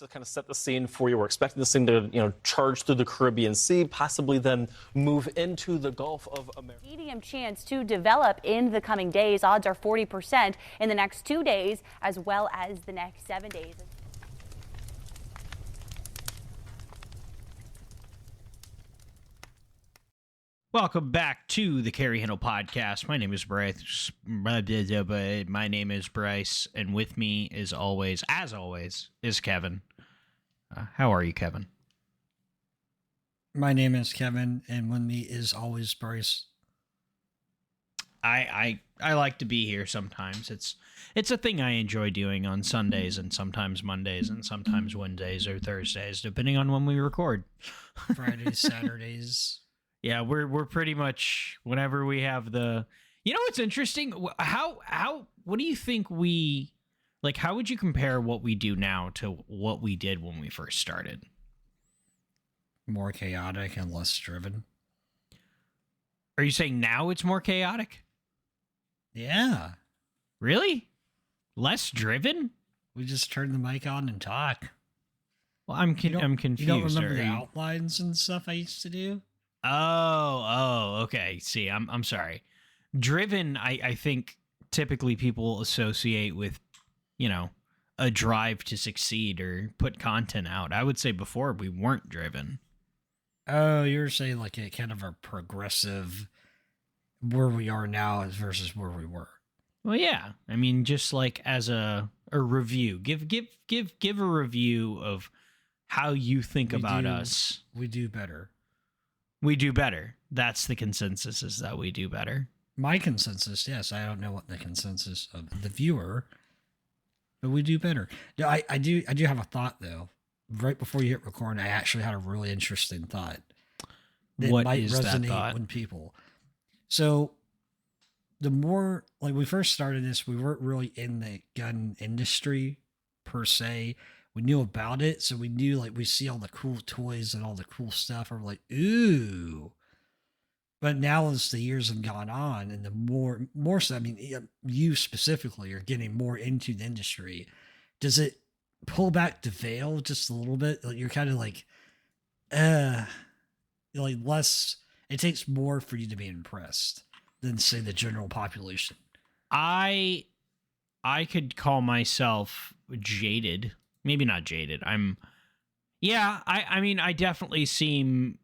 to kind of set the scene for you. We're expecting this thing to, charge through the Caribbean Sea, possibly then move into the Gulf of America. Medium chance to develop in the coming days. Odds are 40% in the next 2 days, as well as the next 7 days. Welcome back to the Carrie Handle Podcast. My name is Bryce. My name is Bryce, and with me, as always, is Kevin. How are you, Kevin? My name is Kevin, and with me is always Bryce. I like to be here sometimes. It's a thing I enjoy doing on Sundays and sometimes Mondays and sometimes Wednesdays or Thursdays, depending on when we record. Fridays, Saturdays. Yeah, we're pretty much whenever we have the. You know what's interesting? What do you think how would you compare what we do now to what we did when we first started? More chaotic and less driven. Are you saying now it's more chaotic? Yeah. Really? Less driven? We just turn the mic on and talk. Well, I'm confused. You don't remember the outlines and stuff I used to do? Oh, okay. See, I'm sorry. Driven, I think typically people associate with, a drive to succeed or put content out. I would say before we weren't driven. Oh, you're saying like a kind of a progressive where we are now versus where we were. Well, yeah. I mean, just like as a review, give a review of how you think about us. We do better. We do better. That's the consensus, is that we do better. My consensus, yes. I don't know what the consensus of the viewer, but we do better. No, I do have a thought though. Right before you hit record, I actually had a really interesting thought. What is that thought? With people. So the more like we first started this, we weren't really in the gun industry per se. We knew about it, so we knew like we see all the cool toys and all the cool stuff, and we're like, ooh. But now as the years have gone on, and the more so, I mean, you specifically are getting more into the industry. Does it pull back the veil just a little bit? Like you're kind of like, like less. It takes more for you to be impressed than say the general population. I could call myself jaded. Maybe not jaded. I mean, I definitely seem.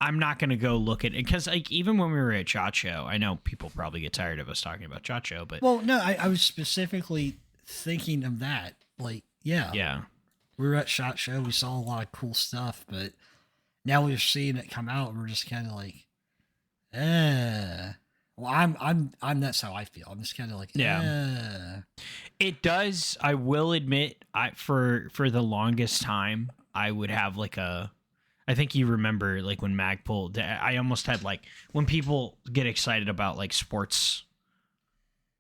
I'm not going to go look at it because, like, even when we were at SHOT Show, I know people probably get tired of us talking about SHOT Show, but well, no, I was specifically thinking of that. Like, yeah, we were at SHOT Show, we saw a lot of cool stuff, but now we've seen it come out, and we're just kind of like, Well, I'm. That's how I feel. I'm just kind of like, yeah. It does. I will admit, for the longest time, I would have like a. I think you remember like when Magpul. I almost had like when people get excited about like sports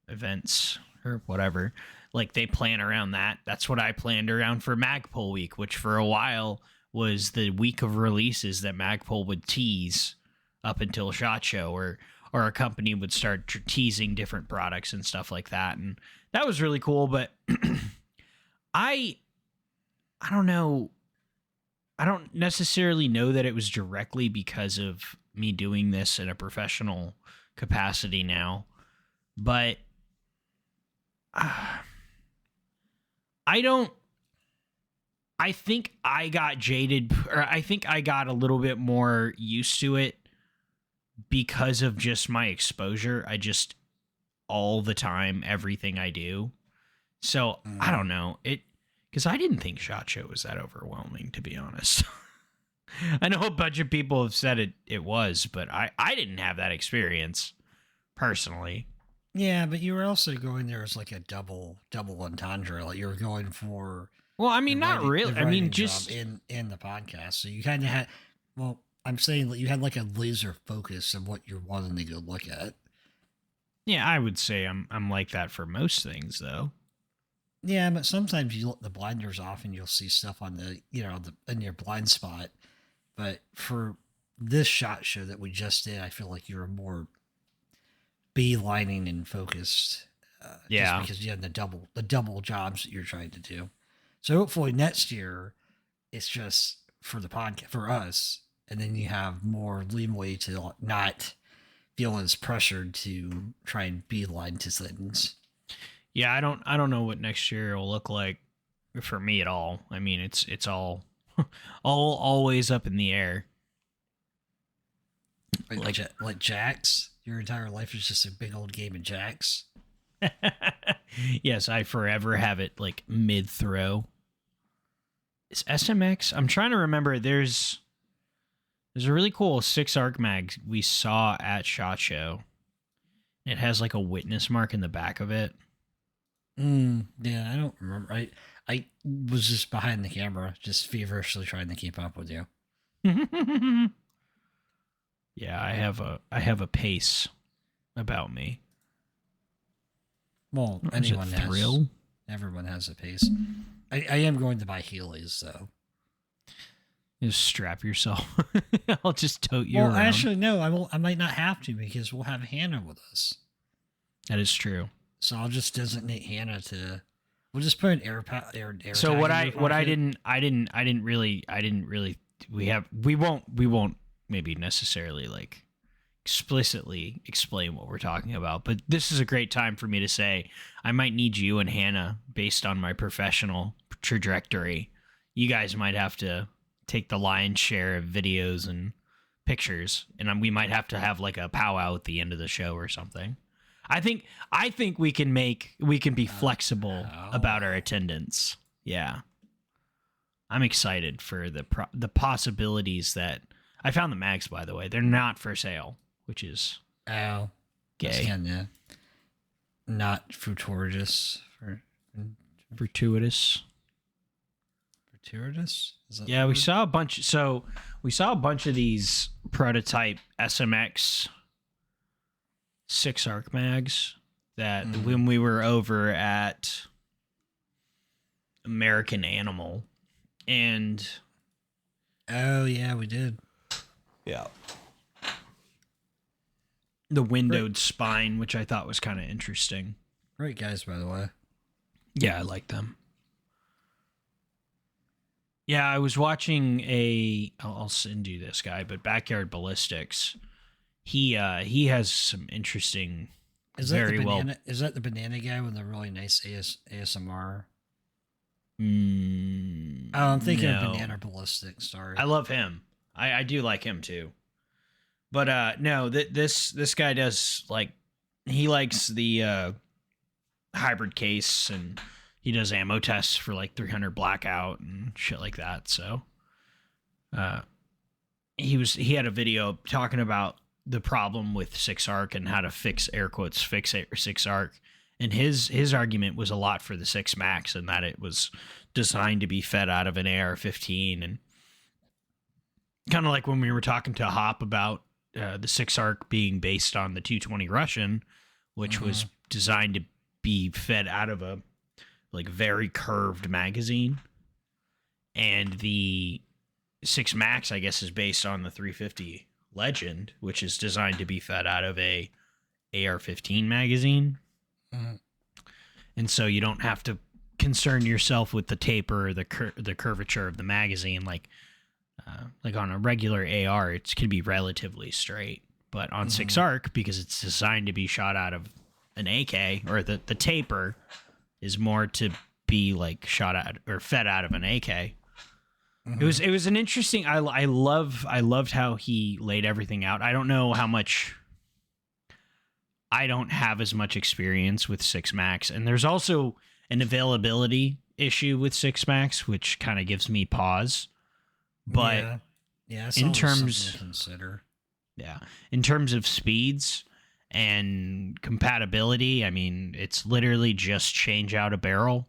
events or whatever, like they plan around that. That's what I planned around for Magpul week, which for a while was the week of releases that Magpul would tease up until SHOT Show, or a company would start teasing different products and stuff like that. And that was really cool. But I don't know. I don't necessarily know that it was directly because of me doing this in a professional capacity now, but I think I got jaded, or I think I got a little bit more used to it because of just my exposure. I just all the time, everything I do. So I don't know it because I didn't think SHOT Show was that overwhelming, to be honest. I know a bunch of people have said it was, but I didn't have that experience personally. Yeah, but you were also going there as like a double entendre. Like you were going for. Well, I mean, not really. I mean, just in the podcast. So you kind of had. Well, I'm saying that you had like a laser focus of what you're wanting to go look at. Yeah, I would say I'm like that for most things, though. Yeah, but sometimes you let the blinders off and you'll see stuff on the in your blind spot. But for this SHOT Show that we just did, I feel like you were more beelining and focused. Yeah, just because you had the double jobs that you're trying to do. So hopefully next year, it's just for the podcast for us, and then you have more leeway to not feel as pressured to try and beeline to things. Yeah, I don't know what next year will look like for me at all. I mean, it's all always up in the air. Like Jax, your entire life is just a big old game of Jax. Yes, I forever have it like mid throw. Is SMX? I'm trying to remember. There's a really cool 6 arc mag we saw at SHOT Show. It has like a witness mark in the back of it. Yeah, I don't remember. I was just behind the camera, just feverishly trying to keep up with you. Yeah, I have a pace about me. Well, Is it anyone has. thrill? Everyone has a pace. I am going to buy Heelys, though. Just strap yourself. I'll just tote you Well, around. actually, no. I might not have to because we'll have Hannah with us. That is true. So I'll just designate Hannah to. We'll just put an air So tag what in I your what I pocket. didn't really we won't maybe necessarily like explicitly explain what we're talking about, but this is a great time for me to say I might need you and Hannah based on my professional trajectory. You guys might have to take the lion's share of videos and pictures, and we might have to have like a powwow at the end of the show or something. I think we can be flexible about our attendance. Yeah. I'm excited for the possibilities that I found the mags, by the way. They're not for sale, which is Ow. gay. Kinda not fortuitous. Fortuitous. Fortuitous? Is that Yeah, the we word? saw a bunch. So we saw a bunch of these prototype SMX 6 arc mags that when we were over at American Animal, and Oh, yeah, we did. Yeah. the windowed spine, which I thought was kind of interesting. Great guys, by the way. Yeah, I like them. Yeah, I was watching I'll send you this guy, but Backyard Ballistics. He has some interesting, Is that very the well. banana? Is that the banana guy with the really nice ASMR? Mm, Oh, I'm thinking no. of Banana Ballistics. Sorry. I love him. I do like him too. But no, this guy does like he likes the hybrid case, and he does ammo tests for like 300 blackout and shit like that. So he had a video talking about the problem with 6 arc and how to fix fix 6 arc. And his argument was a lot for the 6 Max, and that it was designed to be fed out of an AR-15, and kind of like when we were talking to Hop about the 6 arc being based on the 220 Russian, which was designed to be fed out of a like very curved magazine, and the 6 Max, I guess, is based on the 350 Legend, which is designed to be fed out of a AR-15 magazine. And so you don't have to concern yourself with the taper or the curvature of the magazine like on a regular AR. It can be relatively straight, but on 6 arc, because it's designed to be shot out of an AK, or the taper is more to be like shot out or fed out of an AK. It was an interesting. I loved how he laid everything out. I don't know how much. I don't have as much experience with 6 Max, and there's also an availability issue with 6 Max, which kind of gives me pause. But yeah, in terms to consider, in terms of speeds and compatibility, I mean, it's literally just change out a barrel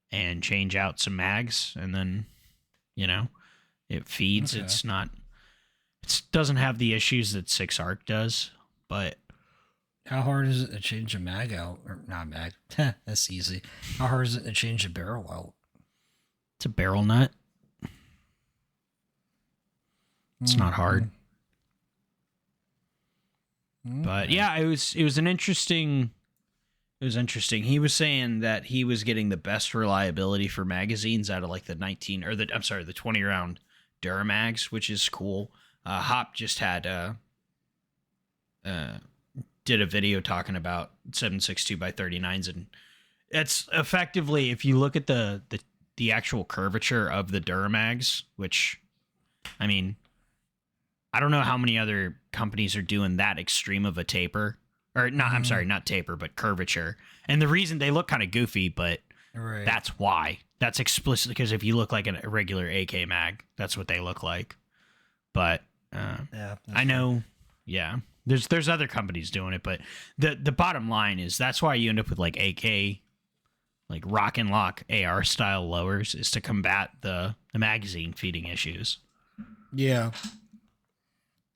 and change out some mags, and then it feeds. Okay. It doesn't have the issues that 6 arc does, but. How hard is it to change a mag out? Or not mag. That's easy. How hard is it to change a barrel out? It's a barrel nut. It's not hard. But yeah, it was an interesting It was interesting. He was saying that he was getting the best reliability for magazines out of like the 20 round Duramags, which is cool. Hop just had did a video talking about 7.62 by 39s, and it's effectively, if you look at the actual curvature of the Duramags, which, I mean, I don't know how many other companies are doing that extreme of a taper. Or not, I'm sorry, not taper, but curvature. And the reason they look kind of goofy, but that's why. That's explicitly because if you look like a regular AK mag, that's what they look like. But I know, there's other companies doing it, but the bottom line is that's why you end up with like AK, like Rock and Lock AR style lowers, is to combat the magazine feeding issues. Yeah.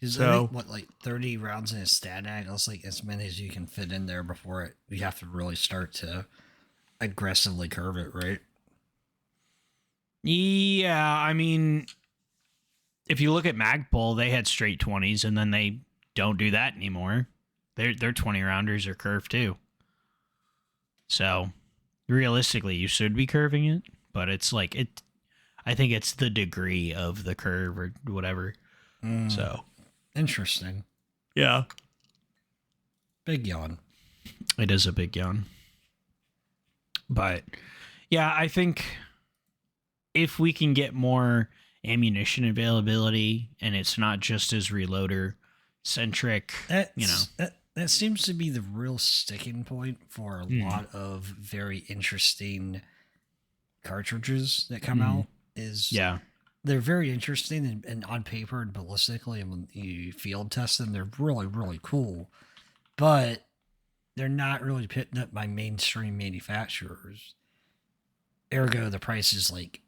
So, what, like 30 rounds in a StatAg? That's like as many as you can fit in there before we have to really start to aggressively curve it, right? Yeah, I mean, if you look at Magpul, they had straight 20s, and then they don't do that anymore. Their 20 rounders are curved too. So, realistically, you should be curving it, but it's like it. I think it's the degree of the curve or whatever. So. Interesting. Yeah. Big yawn. It is a big yawn. But yeah, I think if we can get more ammunition availability and it's not just as reloader centric, that seems to be the real sticking point for a lot of very interesting cartridges that come out is they're very interesting and on paper and ballistically, and when you field test them, they're really, really cool. But they're not really picked up by mainstream manufacturers. Ergo, the price is like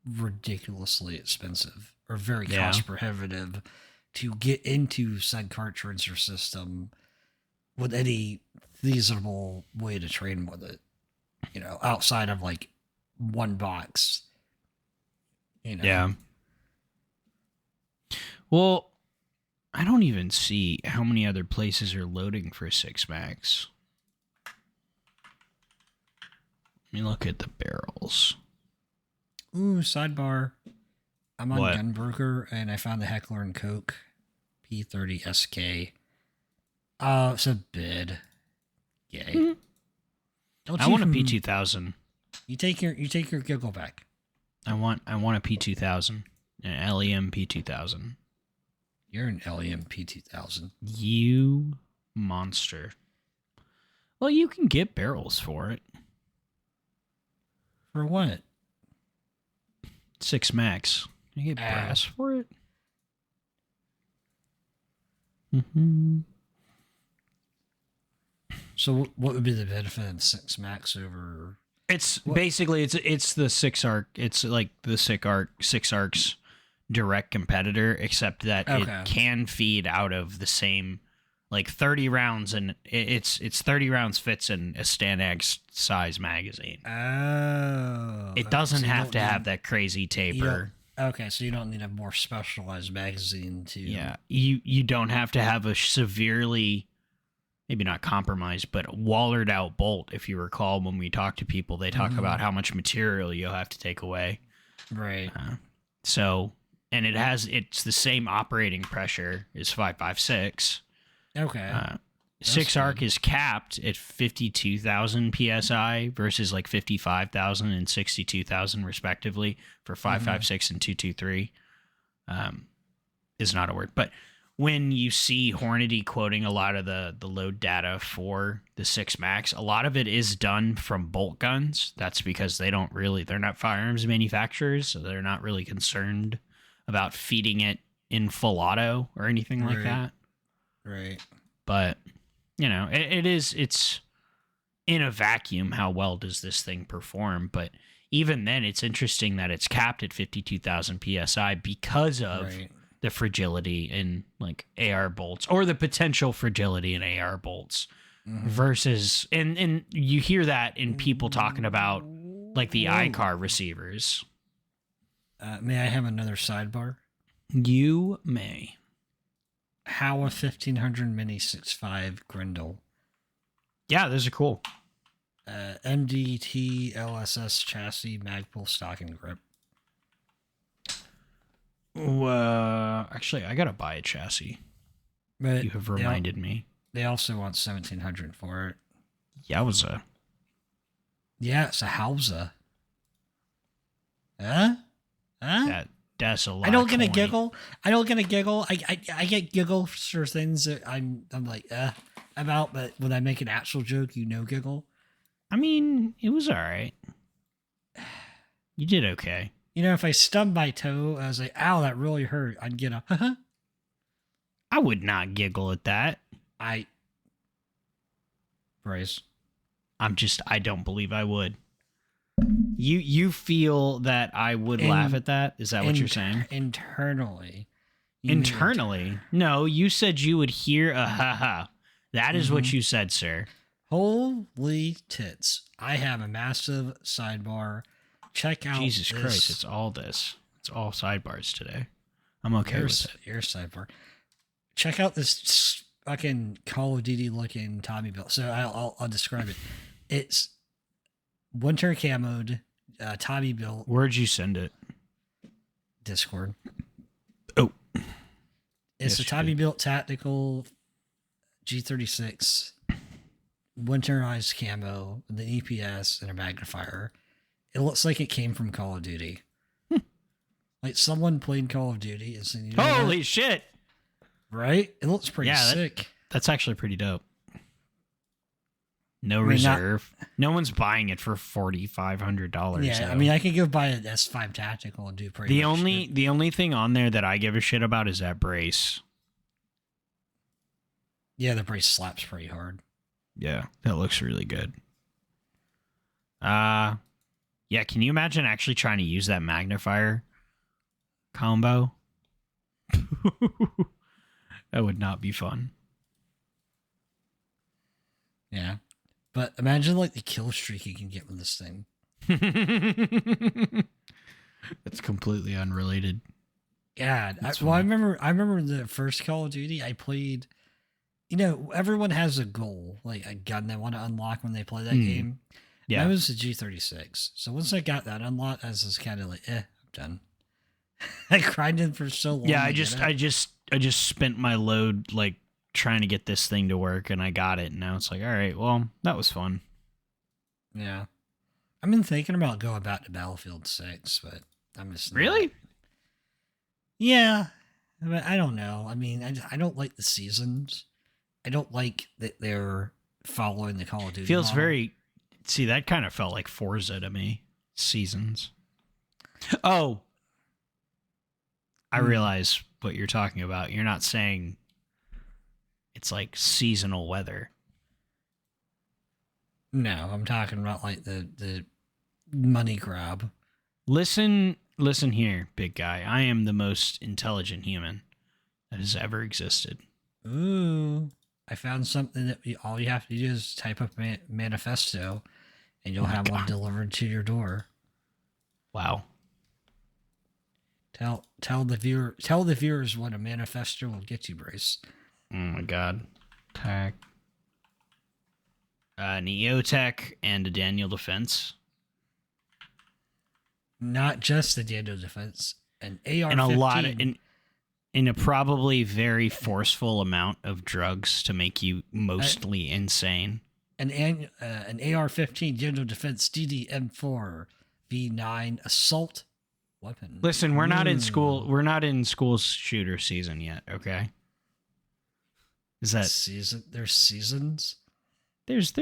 ridiculously expensive or very cost prohibitive to get into said cartridge or system with any feasible way to train with it. You know, outside of like one box. You know. Yeah. Well, I don't even see how many other places are loading for 6 max. Let me look at the barrels. Ooh, sidebar. I'm on What? Gunbroker and I found the Heckler and Koch P30 SK. Oh, it's a bid. Yay. I want a P2000. You take your giggle back. I want a P2000, an LEM P2000. You're an LEM P2000. You monster. Well, you can get barrels for it. For what? 6 max. You get brass for it. Mm-hmm. So what would be the benefit of 6 max over? It's basically it's the 6 arc. It's like the 6 arcs direct competitor, except that it can feed out of the same, like 30 rounds, and it's 30 rounds fits in a StatAg size magazine. Oh, it doesn't have to have that crazy taper. Okay, so you don't need a more specialized magazine to. Yeah, you don't have to have a severely, maybe not compromised, but wallered out bolt. If you recall, when we talk to people, they talk about how much material you'll have to take away. Right. So, and it's the same operating pressure as 5.56. Okay. 6 arc is capped at 52,000 psi versus like 55,000 and 62,000 respectively for 5.56 and 223. Is not a word, but when you see Hornady quoting a lot of the load data for the 6 max, a lot of it is done from bolt guns. That's because they're not firearms manufacturers, so they're not really concerned about feeding it in full auto or anything like that. Right. But, you know, it's in a vacuum, how well does this thing perform? But even then, it's interesting that it's capped at 52,000 psi because of the fragility in like AR bolts, or the potential fragility in AR bolts versus, and you hear that in people talking about like the iCar receivers. May I have another sidebar? You may. How a 1500 Mini 6.5 Grendel? Yeah, those are cool. MDT LSS chassis, Magpul stock and grip. Actually, I gotta buy a chassis. But You have reminded me. They also want 1,700 for it. Yowza. Yeah, it's a Hausa. Huh? That's a lot. I don't of get a coin. giggle. I don't get a giggle. I get giggles for things that I'm like about, but when I make an actual joke, giggle. I mean, it was all right. You did okay. If I stubbed my toe, I was like, "Ow, that really hurt." I'd get a haha. I would not giggle at that. Bryce. I don't believe I would. You feel that I would laugh at that? Is that what you're saying? Internally. Internally? No, you said you would hear a ha-ha. That is what you said, sir. Holy tits. I have a massive sidebar. Check out Jesus this. Christ, it's all this. It's all sidebars today. I'm okay with it. Your sidebar. Check out this fucking Call of Duty looking Tommy build. So I'll describe it. It's winter camoed Tommy built. Where'd you send it? Discord. Oh. It's a Tommy built tactical G36 winterized camo with an EPS and a magnifier. It looks like it came from Call of Duty. Like someone played Call of Duty and said, Holy shit. Right? It looks pretty sick. That's actually pretty dope. No reserve. No one's buying it for $4,500. Yeah, though. I mean, I could go buy an S5 tactical and do pretty much the only thing on there that I give a shit about is that brace. Yeah, the brace slaps pretty hard. Yeah, that looks really good. Yeah, can you imagine actually trying to use that magnifier combo? That would not be fun. Yeah. But imagine like the kill streak you can get with this thing. It's completely unrelated. God. I remember the first Call of Duty I played. Everyone has a goal, like a gun they want to unlock when they play that game. Yeah. That was the G36. So once I got that unlocked, I was just kind of like, I'm done. I grinded for so long. Yeah, I just spent my load like trying to get this thing to work, and I got it. And now it's like, all right, well, that was fun. Yeah, I've been thinking about going back to Battlefield 6, but I'm just really. Yeah, but I don't know. I mean, I don't like the seasons. I don't like that they're following the Call of Duty. Feels model. very. See, that kind of felt like Forza to me. Seasons. Oh. I realize what you're talking about. You're not saying it's like seasonal weather. No, I'm talking about like the money grab. Listen here, big guy. I am the most intelligent human that has ever existed. Ooh, I found something that all you have to do is type up manifesto, and you'll have one delivered to your door. Wow. Tell the viewers what a manifesto will get you, Bryce. Oh my god. Tech. Neotech and a Daniel Defense. Not just the Daniel Defense, an AR-15. And a lot of, in a probably very forceful amount of drugs to make you mostly insane. An AR-15 Daniel Defense DD-M4 V9 assault weapon. Listen, we're not in school. We're not in school shooter season yet. Okay. Is that season? There's seasons. There's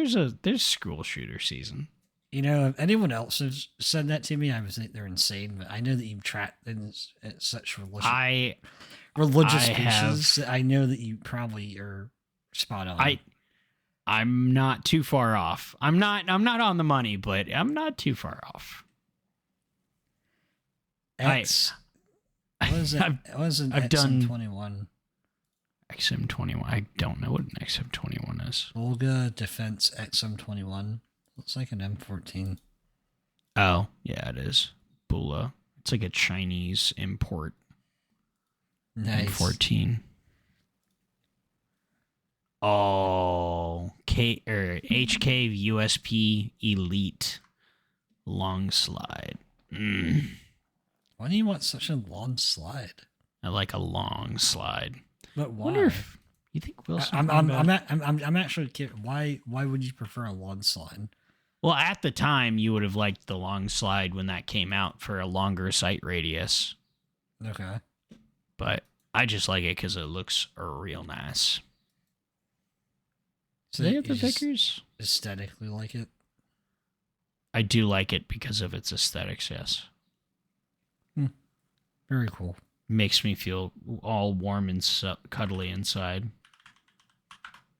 school shooter season. If anyone else has said that to me, I would think they're insane. But I know that you've tracked in such religious pieces. I know that you probably are spot on. I'm not too far off. I'm not on the money, but I'm not too far off. What is it? I've done XM21. XM21. I don't know what an XM21 is. Volga Defense XM21. Looks like an M14. Oh, yeah, it is. Bula. It's like a Chinese import. Nice. M14. Oh, HK USP Elite long slide. Why do you want such a long slide? I like a long slide. But why? Wonder if you think Wilson. I'm actually curious. Why would you prefer a long slide? Well, at the time, you would have liked the long slide when that came out for a longer sight radius. Okay. But I just like it because it looks real nice. So Do they have the you just Vickers? aesthetically like it? I do like it because of its aesthetics, yes. Very cool. Makes me feel all warm and cuddly inside.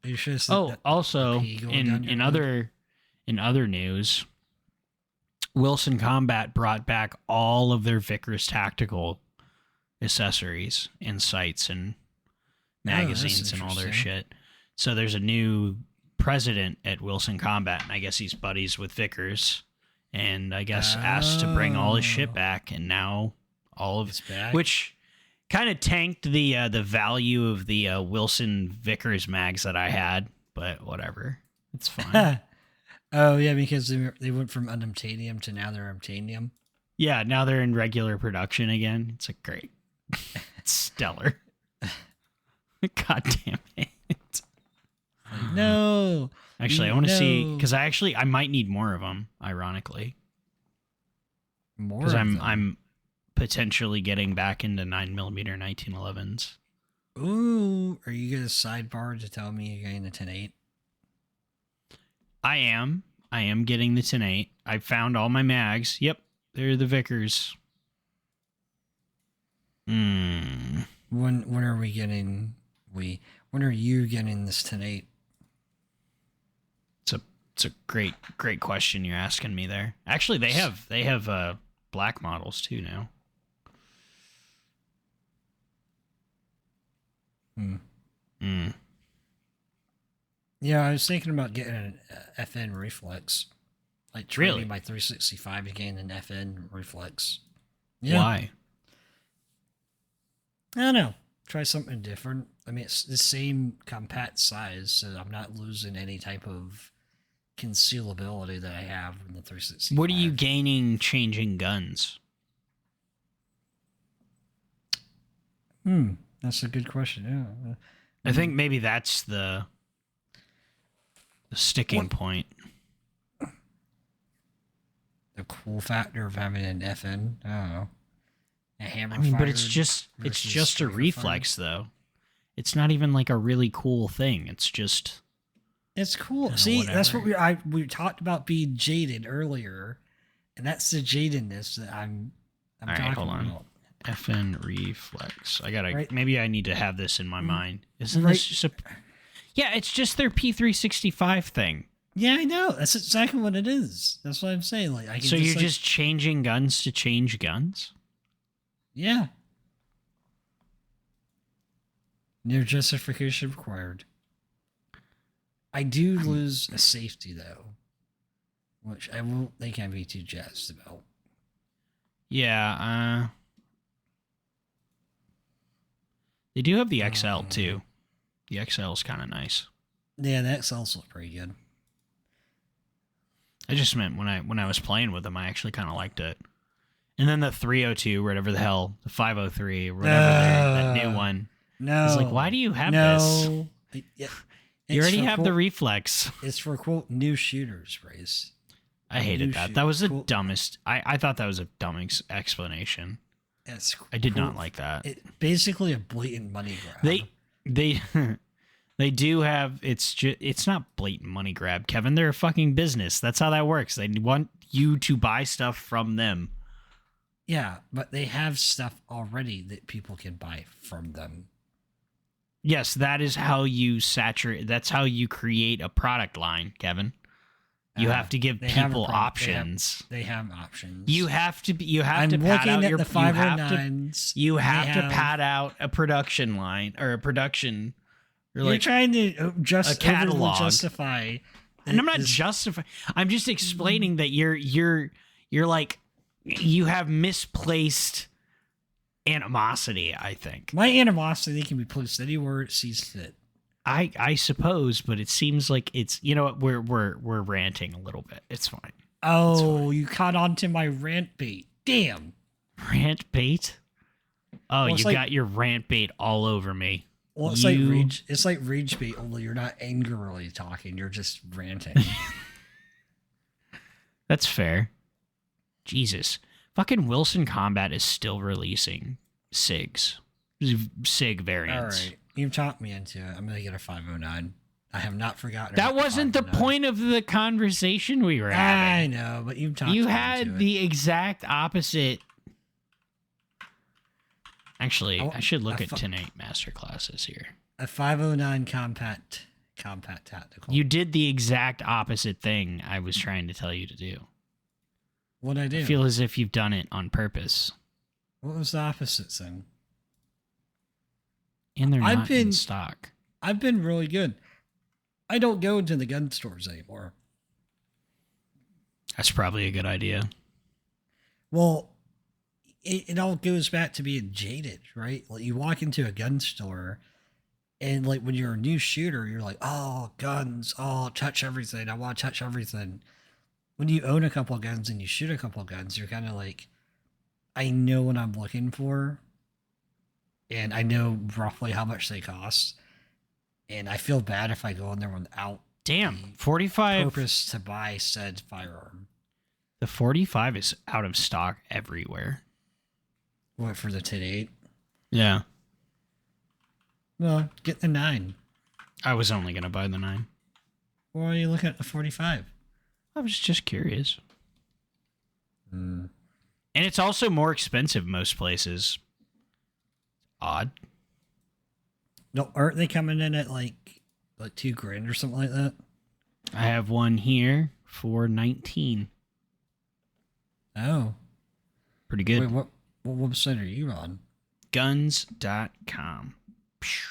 You should have Oh, also in other news, Wilson Combat brought back all of their Vickers tactical accessories and sights and magazines and all their shit. So there's a new president at Wilson Combat, and I guess he's buddies with Vickers, and I guess asked to bring all his shit back, and now all of it's back. Which kind of tanked the value of the Wilson Vickers mags that I had, but whatever, it's fine. Oh yeah, because they went from unobtainium to now they're obtainium. Yeah, now they're in regular production again. It's like great, it's stellar. God damn it! No. Actually, I want to see because I might need more of them. Ironically, More because of I'm them. potentially getting back into 9mm 1911s. Ooh, are you gonna sidebar to tell me you're getting the 10.8? I am getting the 10.8. I found all my mags. Yep, they're the Vickers. When are we getting when are you getting this 10.8? It's a great question you're asking me there. Actually, they have black models too now. Yeah, I was thinking about getting an FN reflex. Like trading Really? my 365 to gain an FN reflex. Yeah. Why? I don't know. Try something different. I mean, it's the same compact size, so I'm not losing any type of concealability that I have in the 365. What are you gaining changing guns? That's a good question. Yeah. I think maybe that's the sticking point. The cool factor of having an FN. I don't know. A hammer. I mean, but it's fired just a striker reflex though. It's not even like a really cool thing. It's just It's cool. know, See, that's what whatever. we talked about being jaded earlier, and that's the jadedness that I'm All right, talking hold on. about. FN reflex. I gotta. Right. Maybe I need to have this in my mind. Isn't Right. this just a? Yeah, it's just their P365 thing. Yeah, I know. That's exactly what it is. That's what I'm saying. Like, I can So you're like, just changing guns to change guns? yeah. No justification required. I do lose a safety though, which I won't think I'd be too jazzed about. Yeah. They do have the XL too. The XL is kind of nice. Yeah, the XLs look pretty good. I just meant when I was playing with them, I actually kind of liked it. And then the 302, whatever the hell, the 503, whatever that new one. No, It's like, why do you have this? no. You already have the quote, reflex. It's for quote new shooters, Bryce. I hated New that. shoot- That was the cool. dumbest. I thought that was a dumb explanation. It's I did not quote- like that. basically a blatant money grab. They they do have it's not blatant money grab, Kevin. They're a fucking business. That's how that works. They want you to buy stuff from them. Yeah, but they have stuff already that people can buy from them. Yes, that is how you saturate. That's how you create a product line, Kevin. You have to give They have a people product. options. They have options. You have to. You have I'm to pad looking out at your. the You have to. 509s. You They have to pad out a production line or a production. Or You're like, trying to just a catalog. justify. and I'm not this- justifying. I'm just explaining that you're like you have misplaced animosity. I think. My animosity can be placed anywhere it sees fit. I suppose, but it seems like it's, you know what, we're ranting a little bit. It's fine. Oh, you caught on to my rant bait. Damn. Rant bait? Oh, Well, you like, got your rant bait all over me. Well, it's like rage. It's like rage bait, only you're not angrily talking. You're just ranting. That's fair. Jesus. Fucking Wilson Combat is still releasing SIGs. SIG variants. All right. You've talked me into it. I'm going to get a 509. I have not forgotten. That wasn't the point of the conversation we were having. I know, but you've talked me You into had the exact opposite. Actually, I should look at Tonight Master Classes here. A 509 compact tactical. You did the exact opposite thing I was trying to tell you to do. What'd I do? I feel as if you've done it on purpose. What was the opposite thing? And they're not in stock. I've been really good. I don't go into the gun stores anymore. That's probably a good idea. Well, it all goes back to being jaded, right? Like you walk into a gun store and like when you're a new shooter, you're like, oh, guns, oh, touch everything. I want to touch everything. When you own a couple of guns and you shoot a couple of guns, you're kind of like, I know what I'm looking for. And I know roughly how much they cost. And I feel bad if I go in there without Damn, 45 purpose to buy said firearm. The 45 is out of stock everywhere. What, for the 10-8? Yeah. Well, get the 9. I was only going to buy the 9. Why are you looking at the 45? I was just curious. Mm. And it's also more expensive most places. Odd. No, aren't they coming in at like $2,000 or something like that? I have one here for 19. Oh. Pretty good. Wait, what website are you on? Guns.com.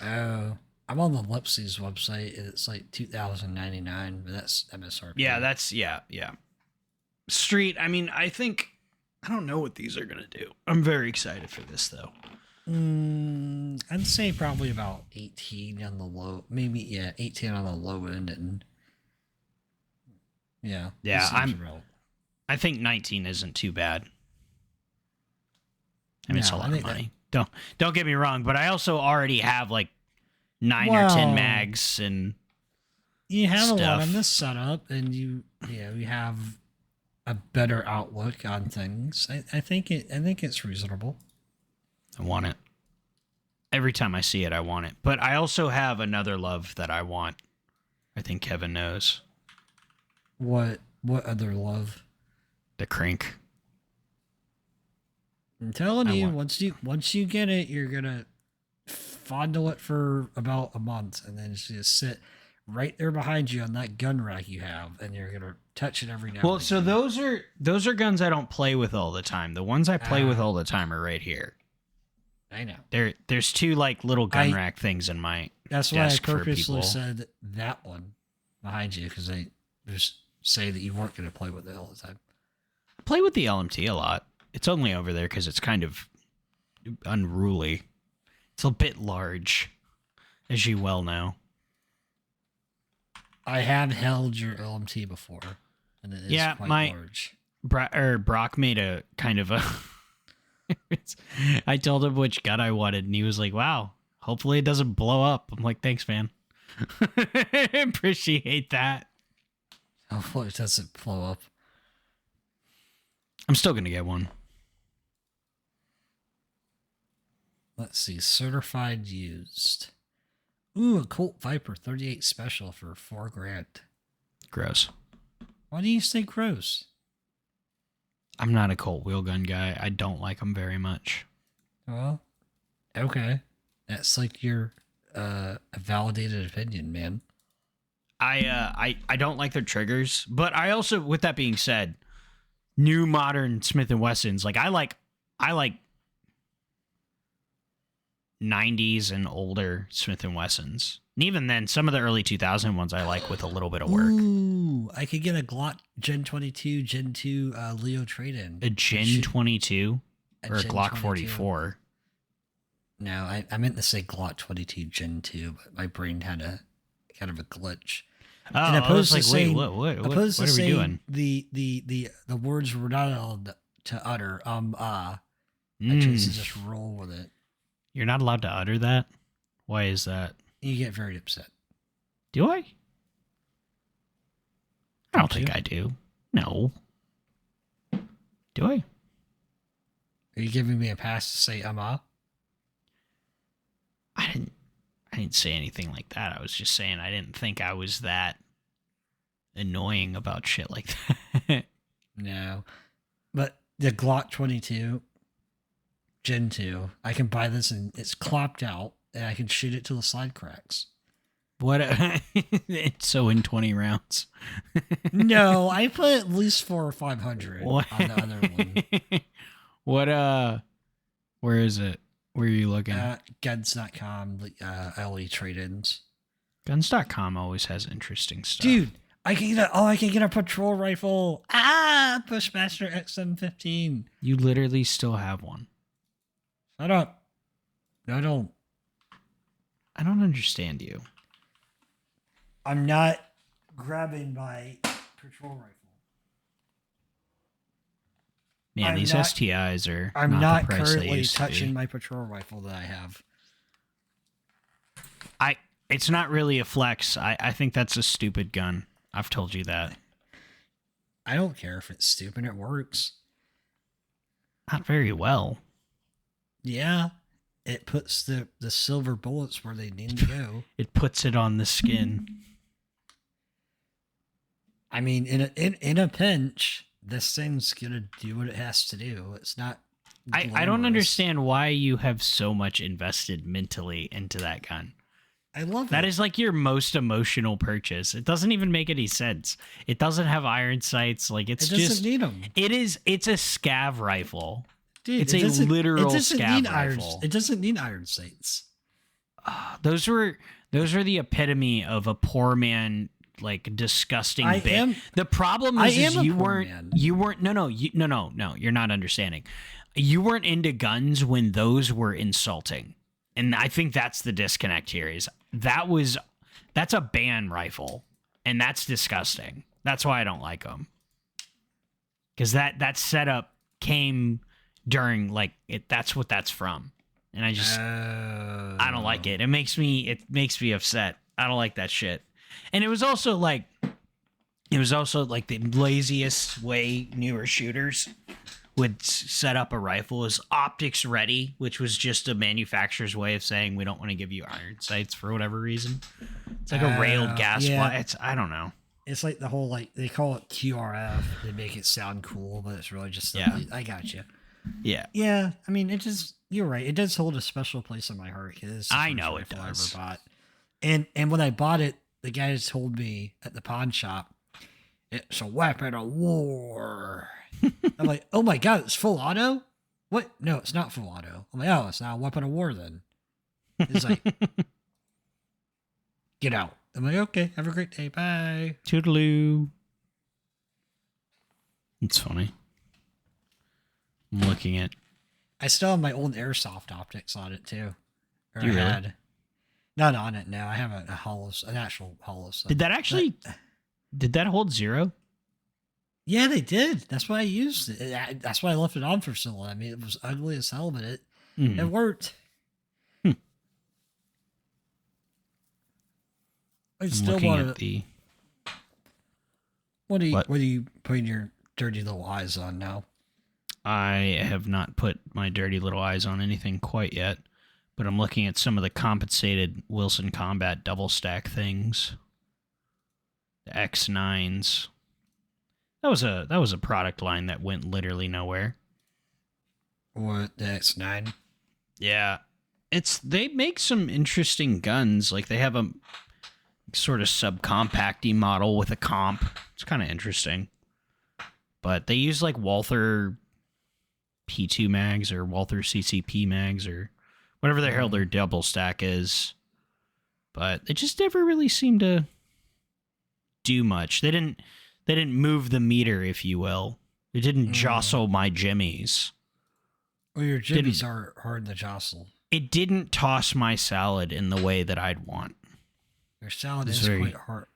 Oh. I'm on the Lipsy's website and it's like $2,099, but that's MSRP. Yeah, that's yeah. Street, I mean, I don't know what these are going to do. I'm very excited for this though. I'd say probably about 18 on the low, maybe 18 on the low end, and yeah, I think 19 isn't too bad. I mean, it's a lot of money. Don't get me wrong, but I also already have like 9 or 10 mags, and you have stuff. a lot on this setup, and you have a better outlook on things. I think it's reasonable. I want it. Every time I see it, I want it. But I also have another love that I want. I think Kevin knows. What other love? The Crank. I'm telling you, once you get it, you're gonna fondle it for about a month, and then it's just sit right there behind you on that gun rack you have, and you're gonna touch it every now. Well, and so again. those are guns I don't play with all the time. The ones I play with all the time are right here. I know. There's 2 like little gun rack things in my That's why I desk for purposely people. said that one behind you, because they just say that you weren't going to play with it all the time. I play with the LMT a lot. It's only over there because it's kind of unruly. It's a bit large, as you well know. I have held your LMT before, and it is quite large. Brock made a kind of a... I told him which gun I wanted, and he was like, wow, hopefully it doesn't blow up. I'm like, thanks, man. Appreciate that. Hopefully it doesn't blow up. I'm still going to get one. Let's see. Certified used. Ooh, a Colt Viper 38 special for $4,000. Gross. Why do you say gross? I'm not a Colt wheel gun guy. I don't like them very much. Well, okay. That's like your a validated opinion, man. I don't like their triggers, but I also, with that being said, new modern Smith & Wessons, like I like 90s and older Smith & Wessons. And even then, some of the early 2000 ones I like with a little bit of work. Ooh, I could get a Glock Gen 22, Gen 2 Leo trade-in. A Gen 22 or a Gen Glock 22. 44. No, I meant to say Glock 22 Gen 2, but my brain had a kind of a glitch. Oh, And I was opposed to like, saying, wait, what are opposed to we saying doing? the words we're not allowed to utter, I chose to just roll with it. You're not allowed to utter that? Why is that? You get very upset. Do I? I don't Don't think you? I do. No. Do I? Are you giving me a pass to say I didn't say anything like that. I was just saying I didn't think I was that annoying about shit like that. No. But the Glock 22 Gen 2, I can buy this and it's clopped out and I can shoot it till the slide cracks. What? It's so in 20 rounds. No, I put at least 400 or 500 What? on the other one. What, where is it? Where are you looking? Guns.com, LE trade-ins. Guns.com always has interesting stuff. Dude, I can get a patrol rifle. Bushmaster XM15. You literally still have one. Shut up. No, I don't. I don't understand you. I'm not grabbing my patrol rifle. Man, I'm these not- STIs are I'm not not the price they currently used to be. touching my patrol rifle that I have. It's not really a flex. I think that's a stupid gun. I've told you that. I don't care if it's stupid. It works. Not very well. Yeah. It puts the silver bullets where they need to go. It puts it on the skin. I mean, in a pinch, this thing's gonna do what it has to do. It's not. I don't glamorous. understand why you have so much invested mentally into that gun. I love That it. is like your most emotional purchase. It doesn't even make any sense. It doesn't have iron sights. Like it's It doesn't just need them. it's a scav rifle. Dude, It's it a doesn't- literal it doesn't scav need iron. rifle. It doesn't need iron sights. Those were the epitome of a poor man, like disgusting I bit. am- The problem I is am a you poor weren't man. no, you're not understanding. You weren't into guns when those were insulting. And I think that's the disconnect here is that's a ban rifle and that's disgusting. That's why I don't like them. Cuz that setup came during like it that's what that's from. And I just I don't like it. It makes me upset. I don't like that shit. And it was also like the laziest way newer shooters would set up a rifle is optics ready, which was just a manufacturer's way of saying we don't want to give you iron sights for whatever reason. It's like a railed gas. yeah. I don't know. It's like the whole they call it QRF. They make it sound cool, but it's really just Yeah. I got you. Yeah. Yeah, I mean, you're right. It does hold a special place in my heart. It is the I first know it rifle I does. ever bought. And when I bought it, the guys told me at the pawn shop, it's a weapon of war. I'm like, oh my god, it's full auto? What? No, it's not full auto. I'm like, oh, it's not a weapon of war then. It's like, get out. I'm like, okay, have a great day. Bye. Toodaloo. It's funny. I'm looking at I still have my old airsoft optics on it too. Or Do you I really? had. Not on it now. I have an actual hollow. Did that hold zero? Yeah, they did. That's why I used it. That's why I left it on for so long. I mean, it was ugly as hell, but it worked. Hmm. I I'm still looking want at to. the What what? are you putting your dirty little eyes on now? I have not put my dirty little eyes on anything quite yet, but I'm looking at some of the compensated Wilson Combat double stack things. The X9s. That was a product line that went literally nowhere. What the X9? Yeah. They make some interesting guns. Like they have a sort of subcompacty model with a comp. It's kind of interesting. But they use like Walther P2 mags or Walther CCP mags or whatever the hell their double stack is. But it just never really seemed to do much. They didn't move the meter, if you will. It didn't jostle my jimmies. Well, your jimmies are hard to jostle. It didn't toss my salad in the way that I'd want. Your salad It's is very- quite hard.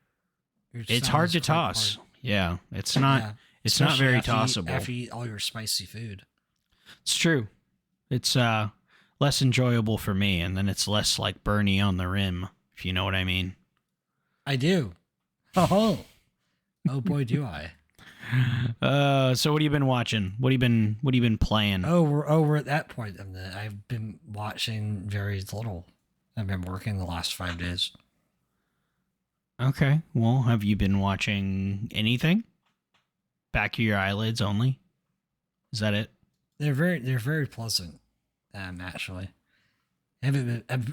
Your It's salad hard is to quite toss. hard. Yeah, it's not. Yeah. It's not Especially very after tossable. after you eat all your spicy food. It's true. It's less enjoyable for me, and then it's less like Bernie on the rim, if you know what I mean. I do. Oh, oh boy, do I. So what have you been watching? What have you been playing? Oh, we're at that point. I've been watching very little. I've been working the last 5 days. Okay. Well, have you been watching anything? Back of your eyelids only? Is that it? They're very pleasant. Actually,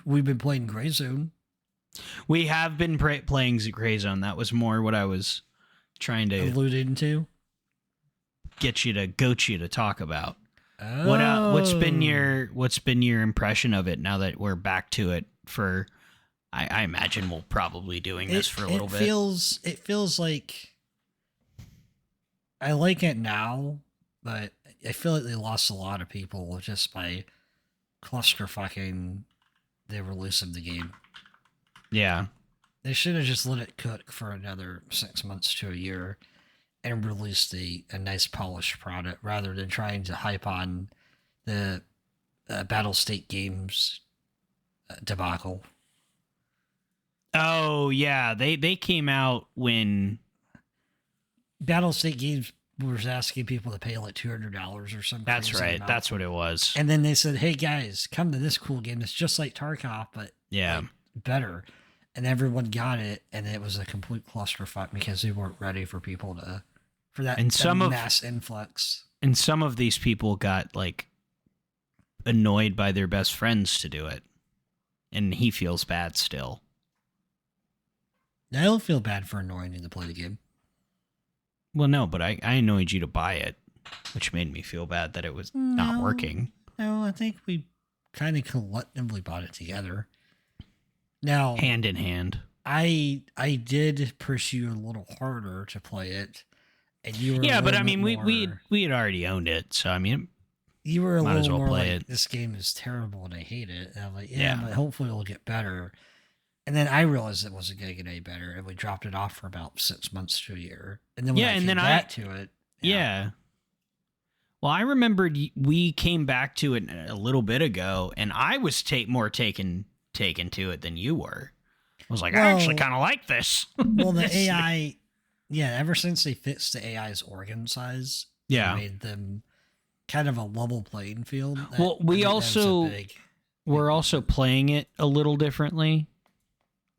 we've been playing Gray Zone. We have been playing Gray Zone. That was more what I was trying to Alluding to. get you to goat you to talk about. Oh. What's been your impression of it now that we're back to it for? I imagine we'll probably doing this for a little bit. It feels like I like it now, but I feel like they lost a lot of people just by clusterfucking the release of the game. Yeah. They should have just let it cook for another 6 months to a year and released a nice polished product rather than trying to hype on the Battle State Games debacle. Oh yeah, they came out when Battle State Games was asking people to pay like $200 or something. That's right. That's what it was. And then they said, "Hey guys, come to this cool game. It's just like Tarkov, but Yeah. like, better." And everyone got it, and it was a complete clusterfuck because they weren't ready for people for that mass influx. And some of these people got like annoyed by their best friends to do it, and he feels bad still. I don't feel bad for annoying you to play the game. Well, no, but I annoyed you to buy it, which made me feel bad that it was not working. No, I think we kind of collectively bought it together. Now, Hand in hand. I did push you a little harder to play it, and you were Yeah, but I little mean, bit we had already owned it, so I mean, you were a might as little well more play like, it. "This game is terrible and I hate it." And I'm like, Yeah. but hopefully it'll get better. And then I realized it wasn't going to get any better, and we dropped it off for about 6 months to a year. And then when Yeah, I and came then back to it, Yeah. Well, I remembered we came back to it a little bit ago, and I was more taken to it than you were. I was like, I actually Well- kind of like this. well, the AI, yeah, ever since they fixed the AI's organ size, Yeah. they made them kind of a level playing field. Well, we I think that was a also- big- We're also playing it a little differently.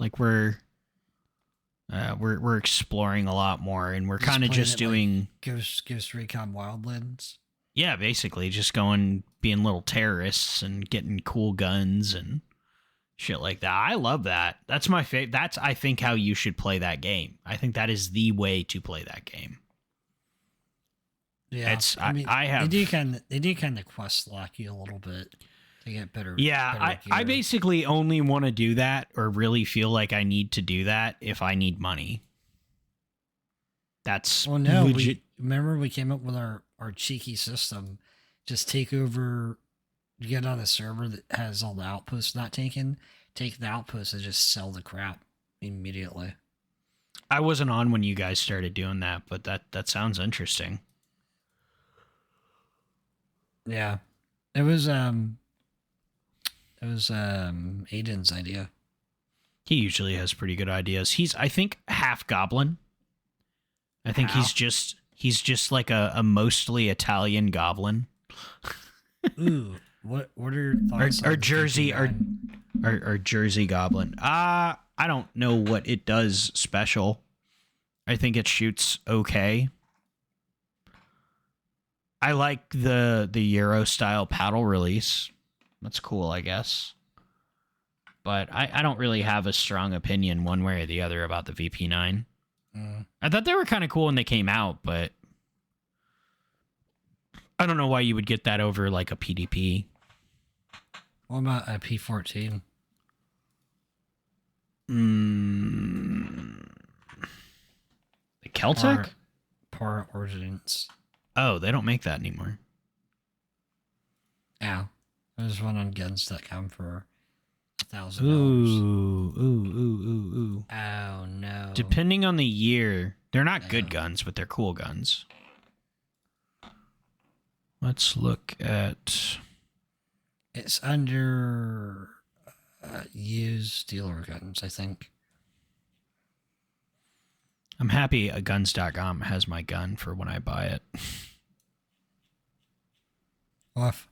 Like we're exploring a lot more, and we're Just kind of playing just it like doing Ghost Recon Wildlands. yeah, basically just being little terrorists and getting cool guns and shit like that. I love that. That's my favorite. That's I think how you should play that game. I think that is the way to play that game. Yeah, I have- they do kind of quest lock you a little bit to get better. Yeah, better I gear. basically only want to do that or really feel like I need to do that if I need money. That's Well, no, legit. remember we came up with our cheeky system. Just take over, get on a server that has all the outposts not taken, take the outposts and just sell the crap immediately. I wasn't on when you guys started doing that, but that sounds interesting. Yeah, it was Aiden's idea. He usually has pretty good ideas. He's, I think, half goblin. I think he's just like a mostly Italian goblin. Ooh, what are your thoughts? Or on Jersey, PP9? or Jersey goblin. I don't know what it does special. I think it shoots okay. I like the Euro style paddle release. That's cool, I guess. But I don't really have a strong opinion one way or the other about the VP9. I thought they were kind of cool when they came out, but I don't know why you would get that over like a PDP. What about a P14? The Celtic? Par Ordnance. Oh, they don't make that anymore. Yeah. There's one on guns.com for $1,000. Ooh. Oh no. Depending on the year, they're not good guns, but they're cool guns. Let's look at. It's under used dealer guns, I think. I'm happy a guns.com has my gun for when I buy it. Or if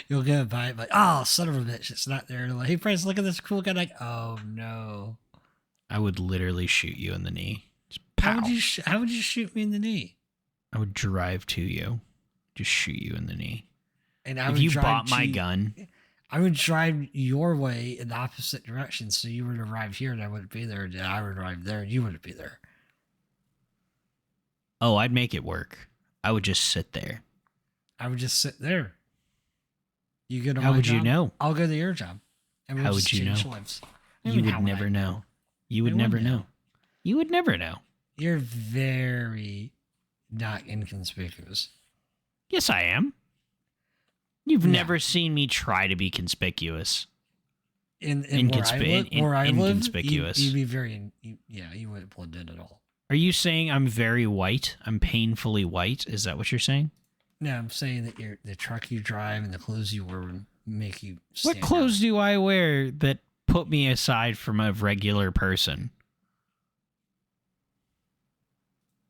you'll go buy it, like, oh, son of a bitch, it's not there. Like, hey, Prince, look at this cool gun. Like, oh no. I would literally shoot you in the knee. Just How pow. would you shoot me in the knee? I would drive to you. Just shoot you in the knee. And If you bought my gun, I would drive your way in the opposite direction, so you would arrive here and I wouldn't be there, and I would arrive there and you wouldn't be there. oh, I'd make it work. I would just sit there. I would just sit there. You go to How my would you job, know? I'll go to your job. And we'll How just would you change know? lives. You How would never I know. You would I never would know. You would never know. You're very not inconspicuous. Yes, I am. You've Yeah. never seen me try to be conspicuous. In where I live, inconspicuous. you'd be very, you wouldn't blend in at all. Are you saying I'm very white? I'm painfully white? Is that what you're saying? No, I'm saying that the truck you drive and the clothes you wear would make you What stand clothes out. do I wear that put me aside from a regular person?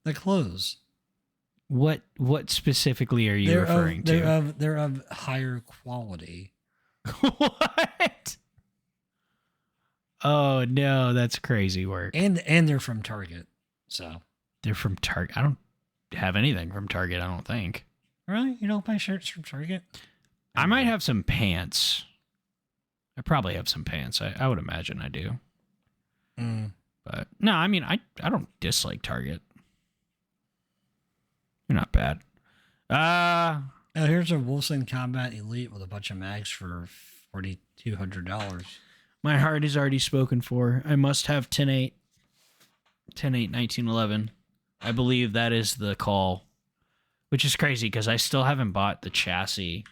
The clothes. What specifically are you referring to? They're of higher quality. What? Oh no, that's crazy work. And they're from Target. So They're from Target. I don't have anything from Target, I don't think. really? You don't buy shirts from Target? I might have some pants. I probably have some pants. I would imagine I do. Mm. But no, I mean I don't dislike Target. You're not bad. Oh, here's a Wilson Combat Elite with a bunch of mags for $4,200. My heart is already spoken for. I must have 10-8. 10-8, 1911. I believe that is the call. Which is crazy because I still haven't bought the chassis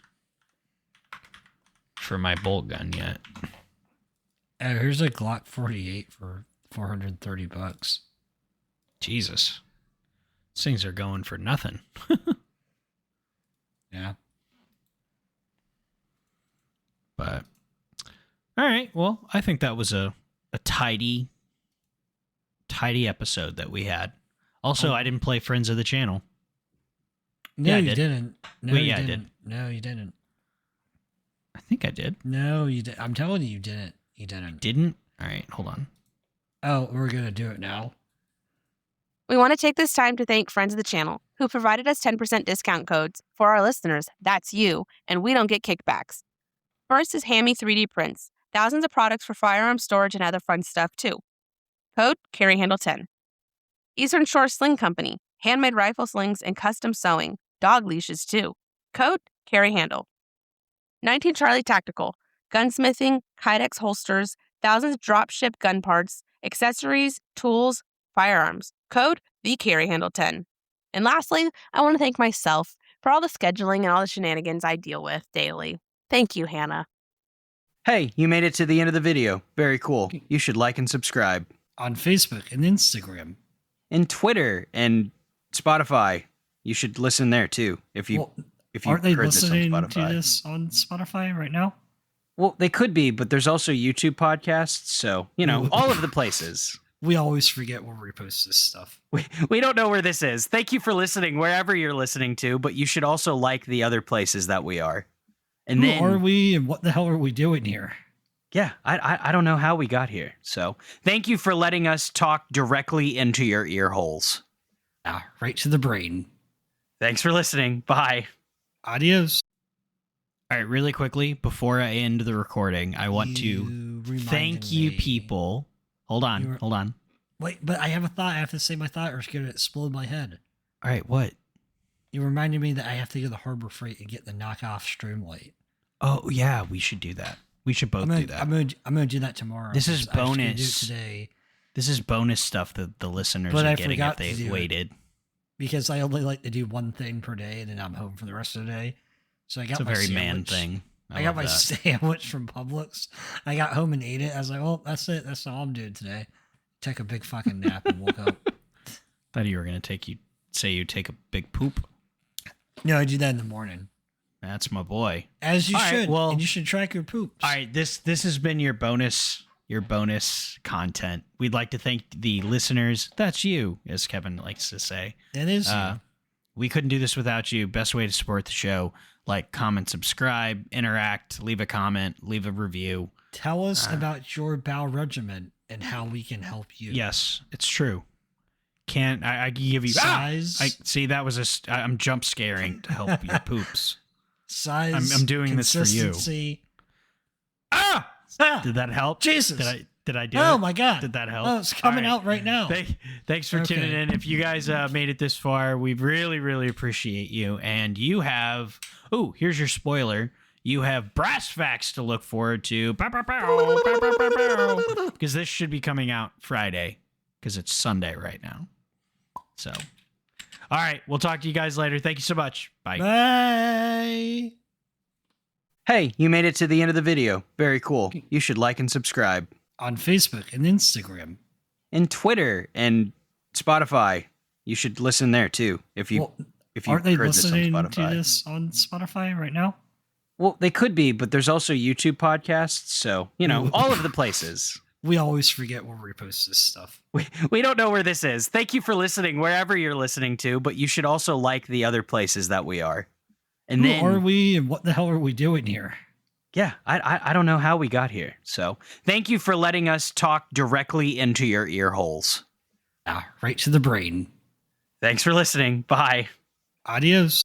for my bolt gun yet. Oh, here's a Glock 48 for $430. Jesus. These things are going for nothing. Yeah. But all right, well, I think that was a tidy episode that we had. Also, I didn't play Friends of the Channel. No, Yeah, I you did. didn't. No, Wait, you yeah, I didn't. did. No, you didn't. I think I did. No, you did. I'm telling you, you didn't. You didn't. Didn't? All right, hold on. Oh, we're gonna do it now. We want to take this time to thank friends of the channel who provided us 10% discount codes for our listeners. That's you, and we don't get kickbacks. First is Hammy 3D Prints. Thousands of products for firearm storage and other fun stuff too. Code CarryHandle10. Eastern Shore Sling Company. Handmade rifle slings and custom sewing. Dog leashes too. Code CarryHandle. 19 Charlie Tactical. Gunsmithing, Kydex holsters, thousands of drop-ship gun parts, accessories, tools, firearms. Code TheCarryHandle10. And lastly, I want to thank myself for all the scheduling and all the shenanigans I deal with daily. Thank you, Hannah. Hey, you made it to the end of the video. Very cool. You should like and subscribe. On Facebook and Instagram. And Twitter and Spotify. You should listen there too. If you Aren't they heard this on listening to Spotify. this on Spotify right now? Well, they could be, but there's also YouTube podcasts, so all of the places. We always forget where we post this stuff. We don't know where this is. Thank you for listening wherever you're listening to, but you should also like the other places that we are. And Who then are we and what the hell are we doing here? yeah, I don't know how we got here. So thank you for letting us talk directly into your ear holes. Right to the brain. Thanks for listening. Bye. Adios. All right, really quickly, before I end the recording, I want to You reminded thank you me. people. Hold on. Wait, but I have a thought. I have to say my thought or it's going to explode my head. All right, what? You reminded me that I have to go to Harbor Freight and get the knockoff Streamlight. Oh, yeah, we should do that. We should both do that. I'm gonna do that tomorrow. This is because I was gonna do it bonus. today This is bonus stuff that the listeners But are I getting if forgot to they do it. waited. because I only like to do one thing per day and then I'm home for the rest of the day. So I got It's a my very man sandwich. thing. I got my sandwich from Publix. I got home and ate it. I was like, well, that's it. That's all I'm doing today. Took a big fucking nap and woke up. Thought you were gonna say you take a big poop. No, I do that in the morning. That's my boy. As you All right, should. well- And you should track your poops. All right, this has been your bonus content. We'd like to thank the listeners. That's you, as Kevin likes to say. That is. We couldn't do this without you. Best way to support the show: like, comment, subscribe, interact, leave a comment, leave a review. Tell us about your bowel regimen and how we can help you. Yes, it's true. I give you Size. I see that was I'm jump scaring to help your poops. Size. I'm doing this for you. consistency. Ah! Ah! Did that help? Jesus. Did I do it? Oh my God. Did that help? Oh, it's coming All right. out right now. Thanks for tuning in. If you guys made it this far, we really, really appreciate you. And you have, here's your spoiler. You have brass facts to look forward to. Because this should be coming out Friday, because it's Sunday right now. So, all right, we'll talk to you guys later. Thank you so much. Bye. Bye. Hey, you made it to the end of the video. Very cool. You should like and subscribe. On Facebook and Instagram. And Twitter and Spotify. You should listen there too. If you Aren't they heard this on listening to Spotify. this on Spotify right now? Well, they could be, but there's also YouTube podcasts. So, all of the places. We always forget where we post this stuff. We don't know where this is. Thank you for listening wherever you're listening to, but you should also like the other places that we are. And Who then are we and what the hell are we doing here? yeah, I don't know how we got here. So thank you for letting us talk directly into your ear holes. Right to the brain. Thanks for listening. Bye. Adios.